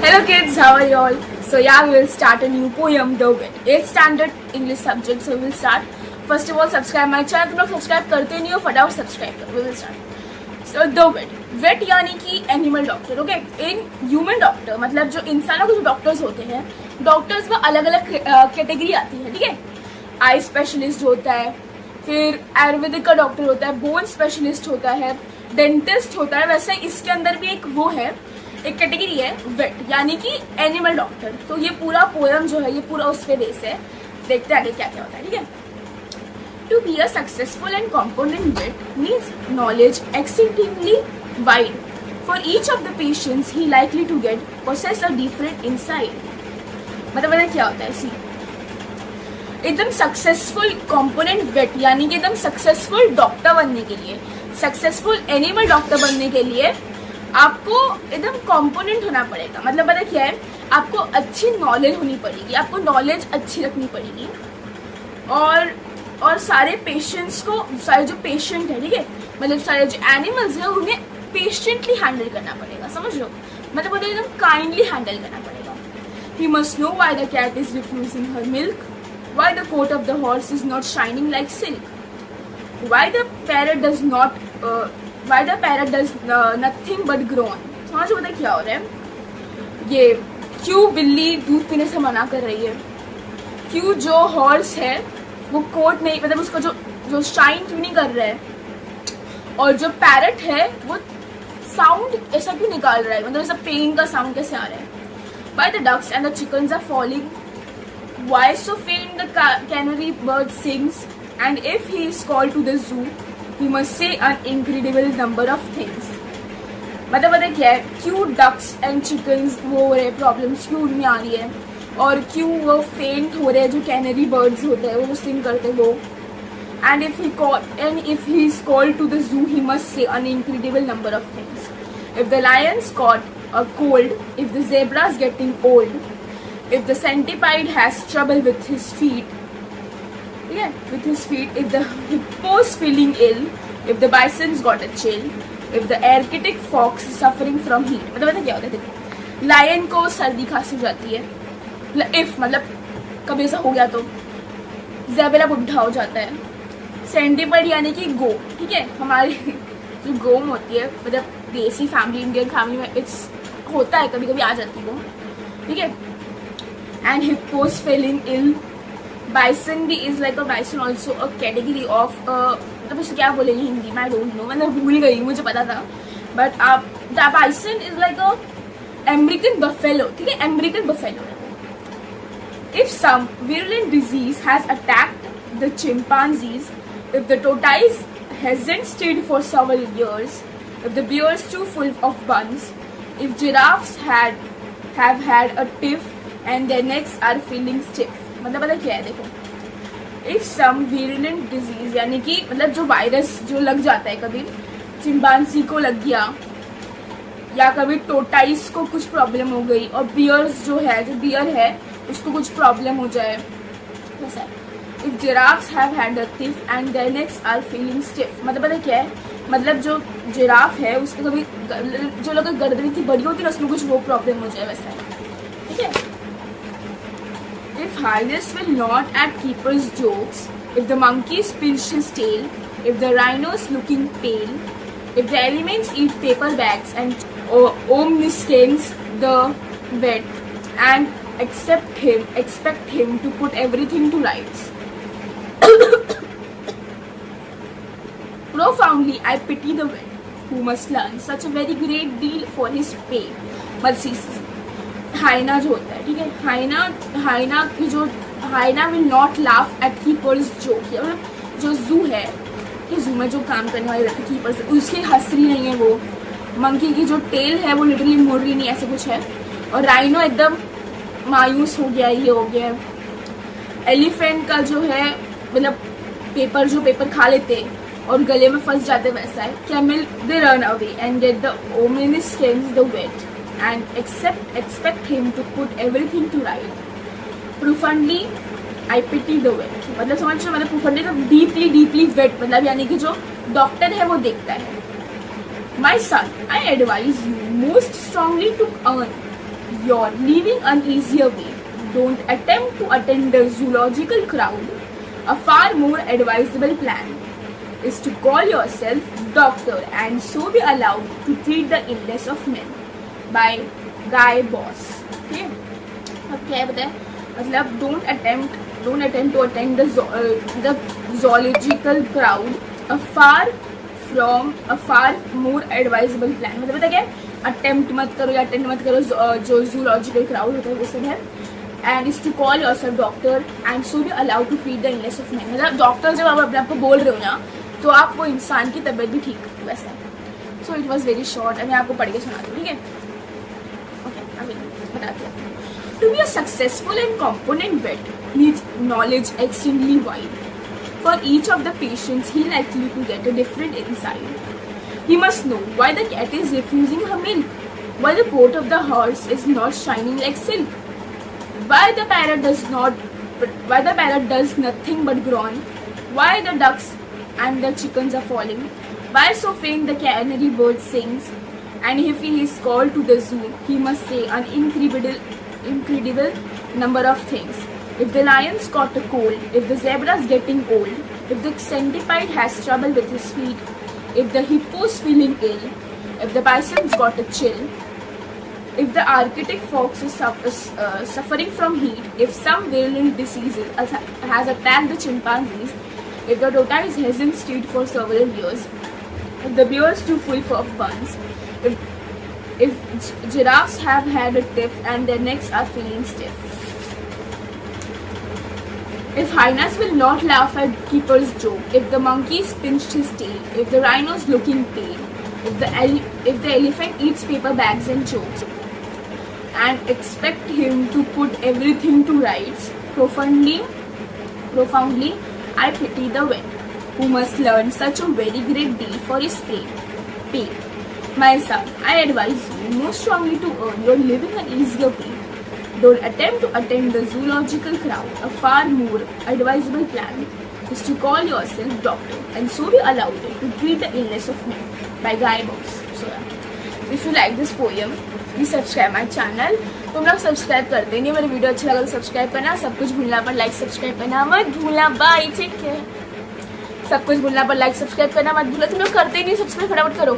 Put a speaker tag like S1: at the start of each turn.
S1: Hello kids, how are you all? So yeah, we will start a new poem, The Wit. 8th standard English subject, so we will start. First of all, subscribe my channel. तुम लोग subscribe करते नहीं हो, फटाफट subscribe करो. We will start. So The Wit. Vet यानी कि animal doctor. Okay, in human doctor मतलब जो इंसानों के जो डॉक्टर्स होते हैं, डॉक्टर्स में अलग अलग कैटेगरी आती है. ठीक है, आई स्पेशलिस्ट होता है, फिर आयुर्वेदिक का डॉक्टर होता है, बोन स्पेशलिस्ट होता है, डेंटिस्ट होता है. वैसे इसके अंदर भी एक वो है, एक कैटेगरी है वेट यानी कि एनिमल डॉक्टर. तो ये पूरा पोएम जो है ये पूरा उस पे बेस है. देखते हैं आगे क्या क्या होता है. ठीक है, to be a successful and component weight means knowledge extendingly wide for each of the patients he likely to get possess a different inside. मतलब क्या होता है, सी एकदम सक्सेसफुल कॉम्पोनेंट वेट यानी कि एकदम सक्सेसफुल डॉक्टर बनने के लिए, सक्सेसफुल एनिमल डॉक्टर बनने के लिए आपको एकदम कॉम्पोनेंट होना पड़ेगा. मतलब पता क्या है, आपको अच्छी नॉलेज होनी पड़ेगी, आपको नॉलेज अच्छी रखनी पड़ेगी और सारे पेशेंट्स को, सारे जो पेशेंट है, ठीक है, मतलब सारे जो एनिमल्स है उन्हें पेशेंटली हैंडल करना पड़ेगा. समझ लो, मतलब उन्हें एकदम काइंडली हैंडल करना पड़ेगा. He must know why the cat is refusing her milk, why the coat of the horse is not shining like silk, why the parrot does not Why the parrot does nothing but groan. समझ पता क्या हो रहा है, ये क्यों बिल्ली दूध पीने से मना कर रही है, क्यों जो हॉर्स है वो कोट नहीं, मतलब उसका जो शाइन क्यों नहीं कर रहा है, और जो पैरट है वो साउंड ऐसा क्यों निकाल रहा है, मतलब ऐसा पेन का साउंड कैसे आ रहा है. Why the ducks and the chickens are falling, why so faint the canary bird sings, and if he is called to the zoo he must say an incredible number of things. मतलब पता क्या है, क्यों ducks and chickens वो हो रहे problems क्यों उनमें आ रही है, और क्यों वो फेंट हो रहे हैं जो कैनरी बर्ड्स होते हैं वो सिंग करते हैं वो. And if he is called to the zoo he must say an incredible number of things. If the lions caught a cold, if the zebra is getting old, if the centipede has trouble with his feet, yeah, with his feet, if the hippo's feeling ill, if the bison's got a chill, if the Arctic fox is suffering from heat. मतलब पता क्या होता है, देखो, lion को सर्दी खांसी हो जाती है, if मतलब कभी ऐसा हो गया तो, ज़ेबरा बुढ़ा हो जाता है, सेंटिपीड यानी कि गो, ठीक है, हमारी जो गोम होती है, मतलब देसी फैमिली, इंडियन फैमिली में इट्स होता है, कभी कभी आ जाती है वो, ठीक है. एंड हिप्पो's feeling ill, बाइसन भी is like a bison also a category of, मतलब इसे क्या बोलेंगे हिंदी में, आई डोंट नो, मतलब भूल गई, मुझे पता था, बट आप the bison is like a American buffalo, ठीक है, American buffalo. If some virulent disease has attacked the chimpanzees, if the tortoise hasn't stayed for several years, if the bear is too full of buns, if giraffes have had a tiff and their necks are feeling stiff. मतलब पता क्या है, देखो, if some virulent disease यानी कि मतलब जो virus जो लग जाता है, कभी चिंपांजी को लग गया, या कभी टोटाइस को कुछ प्रॉब्लम हो गई, और बियर्स जो बियर है उसको कुछ प्रॉब्लम हो जाए, वैसा. If giraffes have had a tiff and their necks are feeling stiff. मतलब पता क्या है, मतलब जो जिराफ है उसको कभी जो लोग गर्दन इतनी बड़ी होती है उसमें कुछ वो प्रॉब्लम हो जाए, वैसा है, ठीक है. If hyenas will not at keeper's jokes, if the monkey pinch his tail, if the rhino's looking pale, if the elements eat paper bags and omniscience the vet, and expect him to put everything to rights. Profoundly I pity the vet, who must learn such a very great deal for his pay. Mercy. हाइना जो होता है, ठीक है, hyena will not laugh at keepers joke. मतलब जो जू है कि जू में जो काम करने वाले रहते कीपर्स, उसकी हंसरी नहीं है वो, मंकी की जो टेल है वो लिटरली मुड़ रही नहीं, ऐसे कुछ है, और राइनो एकदम मायूस हो गया, ये हो गया. एलिफेंट का जो है मतलब पेपर खा लेते और गले में फंस जाते, वैसा है. Camel they run away and get the omniscience the vet and expect him to put everything to right. Profoundly I pity the vet. मतलब समझ लो, मतलब profoundly तो deeply vet, मतलब यानी कि जो डॉक्टर है वो देखता है. My son, I advise you most strongly to earn you're living an easier way. Don't attempt to attend the zoological crowd. A far more advisable plan is to call yourself doctor and so be allowed to treat the illness of men. By Guy Boss. Okay. अब क्या बताए, मतलब don't attempt to attend the zoological crowd. A far more advisable plan. मतलब पता क्या है, attempt मत करो या अटेंड मत करो जो जूलॉजिकल क्राउड होता है वो सब है. And is to call yourself doctor and so be allowed to treat the illness of man. मतलब डॉक्टर जब आप अपने आप को बोल रहे हो ना तो आप वो इंसान की तबीयत भी ठीक करते वैसा है. So it was very short. मैं आपको पढ़ के सुनाती हूँ, ठीक है. ओके, अभी बताती हूँ. To be a successful and component vet needs knowledge extremely wide. For each of the patients, he likely to get a different insight. He must know why the cat is refusing her milk, why the coat of the horse is not shining like silk, why the parrot does nothing but groan, why the ducks and the chickens are falling, why so faint the canary bird sings, and if he is called to the zoo, he must say an incredible number of things. If the lion's got a cold, if the zebra's getting old, if the centipede has trouble with his feet, if the hippo's feeling ill, if the bison's got a chill, if the Arctic fox is suffering from heat, if some virulent disease has attacked the chimpanzees, if the tortoise hasn't stayed for several years, if the bear is too full of buns, if giraffes have had a tiff and their necks are feeling stiff, if hyenas will not laugh at keeper's joke, if the monkey's pinched his tail, if the rhino's looking pale, if the elephant eats paper bags and chokes, and expect him to put everything to rights, profoundly, I pity the vet, who must learn such a very great deal for his pay. My son, I advise you most strongly to earn your living an easier way. Don't attempt to attend the zoological crowd. A far more advisable plan is to call yourself doctor and so be allowed to treat the illness of men. By Guy Boss. So, if you like this poem, please subscribe my channel. तुम लोग subscribe करते नहीं, मेरे video अच्छा लगा तो subscribe करना. सब कुछ भूलना पर लाइक सब्सक्राइब करना मत भूलना. बाय, ठीक है. सब कुछ भूलना पर लाइक सब्सक्राइब करना मत भूलना. तुम लोग करते नहीं, सब्सक्राइब फटाफट करो.